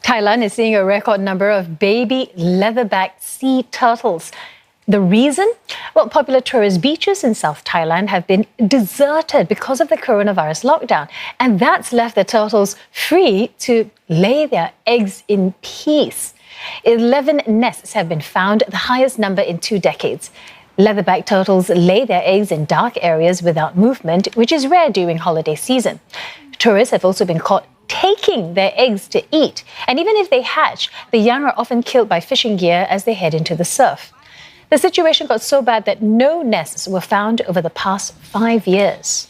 Thailand is seeing a record number of baby leatherback sea turtles. The reason? Well, popular tourist beaches in South Thailand have been deserted because of the coronavirus lockdown, and that's left the turtles free to lay their eggs in peace. 11 nests have been found, the highest number in 2 decades. Leatherback turtles lay their eggs in dark areas without movement, which is rare during holiday season. Tourists have also been caught taking their eggs to eat, and even if they hatch, the young are often killed by fishing gear as they head into the surf. The situation got so bad that no nests were found over the past 5 years.